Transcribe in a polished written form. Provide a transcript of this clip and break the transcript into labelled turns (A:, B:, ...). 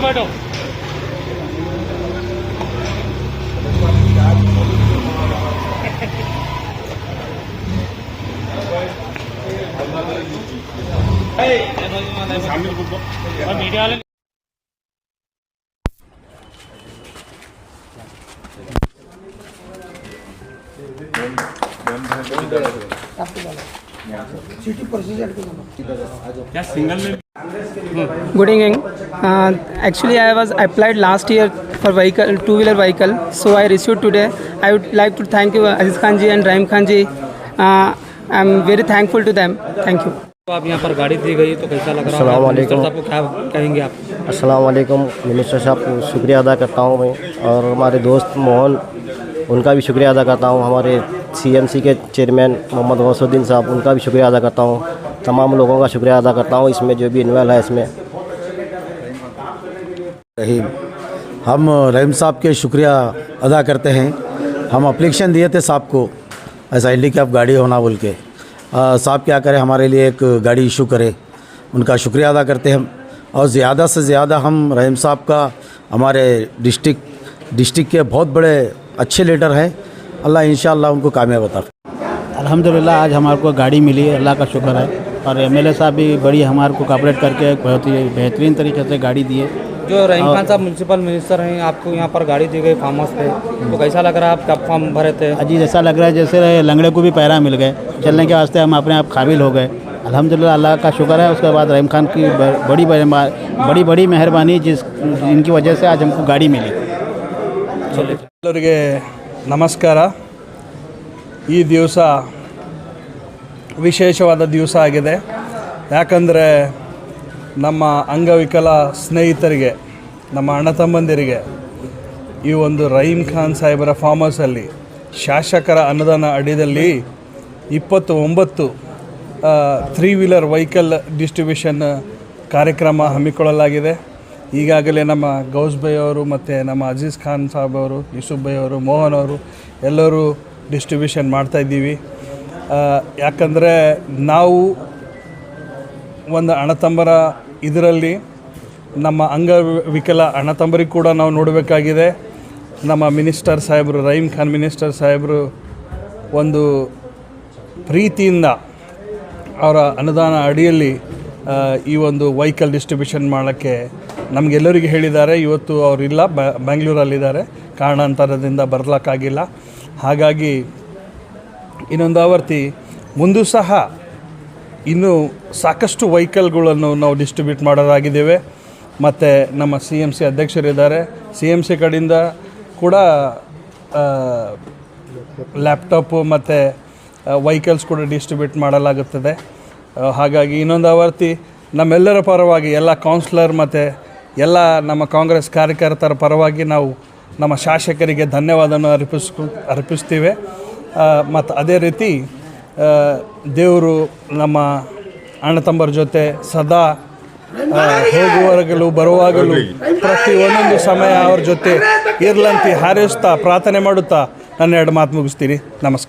A: बैठो। Media
B: Good evening. Actually, I was applied last year for vehicle, two-wheeler vehicle. So I received today. I would like to thank you, Aziz Khan ji and Rahim Khan ji. I'm very thankful to them. Thank you.
A: तो आप यहाँ पर गाड़ी दी गई तो कैसा लग रहा है?
C: अस्सलाम वालेकुम।
A: आपको क्या कहेंगे आप?
C: अस्सलाम वालेकुम। मिनिस्टर साहब को शुक्रिया अदा करता हूँ मैं, और हमारे दोस्त मोहन उनका भी शुक्रिया अदा करता हूँ। हमारे सीएमसी के चेयरमैन मोहम्मद गौसुद्दीन साहब, उनका भी शुक्रिया अदा करता हूँ। तमाम लोगों का शुक्रिया अदा करता हूँ इसमें जो भी इन्वॉल्व है इसमें।
D: रहीम, हम रहीम साहब के शुक्रिया अदा करते हैं। हम अप्लीकेशन दिए थे साहब को ऐसा हैंडीकैप गाड़ी होना बोल के, साहब क्या करें हमारे लिए एक गाड़ी इशू करे, उनका शुक्रिया अदा करते हैं। और ज़्यादा से ज़्यादा हम रहीम साहब का, हमारे डिस्ट्रिक्ट के बहुत बड़े अच्छे लीडर हैं, अल्लाह इंशाअल्लाह उनको कामयाब बता।
E: अल्हम्दुलिल्लाह आज हमारे को गाड़ी मिली, अल्लाह का शुक्र है। और एमएलए साहब भी बड़ी हमारे को कॉपरेट करके बहुत ही बेहतरीन तरीके से गाड़ी दिए।
A: जो रहीम खान साहब म्यूनसिपल मिनिस्टर हैं, आपको यहाँ पर गाड़ी दी गई फार्म हाउस पे, तो कैसा लग रहा है? आप कब फॉर्म भरे थे?
E: अजी जैसा लग रहा है जैसे लंगड़े को भी पैरा मिल गए, चलने के वास्ते हम अपने आप काबिल हो गए। अल्हम्दुलिल्लाह अल्लाह का शुक्र है। उसके बाद रहीम खान की बड़ी मेहरबानी जिनकी वजह से आज हमको गाड़ी मिली।
F: ಎಲ್ಲರಿಗೆ ನಮಸ್ಕಾರ। ಈ ದಿವಸ ವಿಶೇಷವಾದ ದಿವಸ ಆಗಿದೆ, ಯಾಕಂದರೆ ನಮ್ಮ ಅಂಗವಿಕಲ ಸ್ನೇಹಿತರಿಗೆ, ನಮ್ಮ ಅಣ್ಣ ತಮ್ಮಂದಿರಿಗೆ ಈ ಒಂದು ರಹೀಮ್ ಖಾನ್ ಸಾಹೇಬರ ಫಾರ್ಮ್ ಹೌಸಲ್ಲಿ ಶಾಸಕರ ಅನುದಾನ ಅಡಿಯಲ್ಲಿ 29 ತ್ರೀ ವೀಲರ್ ವೆಹಿಕಲ್ ಡಿಸ್ಟ್ರಿಬ್ಯೂಷನ್ ಕಾರ್ಯಕ್ರಮ ಹಮ್ಮಿಕೊಳ್ಳಲಾಗಿದೆ। ಈಗಾಗಲೇ ನಮ್ಮ ಗೌಸ್ ಭೈ ಅವರು ಮತ್ತು ನಮ್ಮ ಅಜೀಜ್ ಖಾನ್ ಸಾಹೇಬ್ ಅವರು, ಯೂಸುಫ್ ಭೈ ಅವರು, ಮೋಹನ್ ಅವರು ಎಲ್ಲರೂ ಡಿಸ್ಟ್ರಿಬ್ಯೂಷನ್ ಮಾಡ್ತಾಯಿದ್ದೀವಿ। ಯಾಕಂದರೆ ನಾವು ಒಂದು ಅಣ್ಣತಮ್ಮರ ಇದರಲ್ಲಿ ನಮ್ಮ ಅಂಗವಿಕಲ ಅಣ್ಣತಮ್ಮರಿಗೆ ಕೂಡ ನಾವು ನೋಡಬೇಕಾಗಿದೆ। ನಮ್ಮ ಮಿನಿಸ್ಟರ್ ಸಾಹೇಬರು, ರಹೀಮ್ ಖಾನ್ ಮಿನಿಸ್ಟರ್ ಸಾಹೇಬರು ಒಂದು ಪ್ರೀತಿಯಿಂದ ಅವರ ಅನುದಾನ ಅಡಿಯಲ್ಲಿ ಈ ಒಂದು ವೆಹಿಕಲ್ ಡಿಸ್ಟ್ರಿಬ್ಯೂಷನ್ ಮಾಡೋಕ್ಕೆ ನಮಗೆಲ್ಲರಿಗೆ ಹೇಳಿದ್ದಾರೆ। ಇವತ್ತು ಅವರಿಲ್ಲ, ಬೆಂಗಳೂರಲ್ಲಿದ್ದಾರೆ, ಕಾರಣಾಂತರದಿಂದ ಬರಲಿಕ್ಕಾಗಿಲ್ಲ। ಹಾಗಾಗಿ ಇನ್ನೊಂದು ಆವರ್ತಿ ಮುಂದೂ ಸಹ ಇನ್ನೂ ಸಾಕಷ್ಟು ವೆಹಿಕಲ್ಗಳನ್ನು ನಾವು ಡಿಸ್ಟ್ರಿಬ್ಯೂಟ್ ಮಾಡೋರಾಗಿದ್ದೇವೆ। ಮತ್ತು ನಮ್ಮ CMC ಅಧ್ಯಕ್ಷರಿದ್ದಾರೆ, CMC ಕಡೆಯಿಂದ ಕೂಡ ಲ್ಯಾಪ್ಟಾಪು ಮತ್ತು ವೆಹಿಕಲ್ಸ್ ಕೂಡ ಡಿಸ್ಟ್ರಿಬ್ಯೂಟ್ ಮಾಡಲಾಗುತ್ತದೆ। ಹಾಗಾಗಿ ಇನ್ನೊಂದು ಆವರ್ತಿ ನಮ್ಮೆಲ್ಲರ ಪರವಾಗಿ, ಎಲ್ಲ ಕೌನ್ಸಿಲರ್ ಮತ್ತು ಎಲ್ಲ ನಮ್ಮ ಕಾಂಗ್ರೆಸ್ ಕಾರ್ಯಕರ್ತರ ಪರವಾಗಿ ನಾವು ನಮ್ಮ ಶಾಸಕರಿಗೆ ಧನ್ಯವಾದವನ್ನು ಅರ್ಪಿಸ್ತೀವಿ। ಮತ್ತು ಅದೇ ರೀತಿ ದೇವರು ನಮ್ಮ ಅಣ್ಣತಮ್ಮರ ಜೊತೆ ಸದಾ ಹೋಗುವಾಗಲೂ ಬರುವಾಗಲೂ ಪ್ರತಿ ಒಂದೊಂದು ಸಮಯ ಅವ್ರ ಜೊತೆ ಇರ್ಲಂತ ಹಾರೈಸ್ತಾ ಪ್ರಾರ್ಥನೆ ಮಾಡುತ್ತಾ ನನ್ನ ಎರಡು ಮಾತು ಮುಗಿಸ್ತೀನಿ। ನಮಸ್ಕಾರ।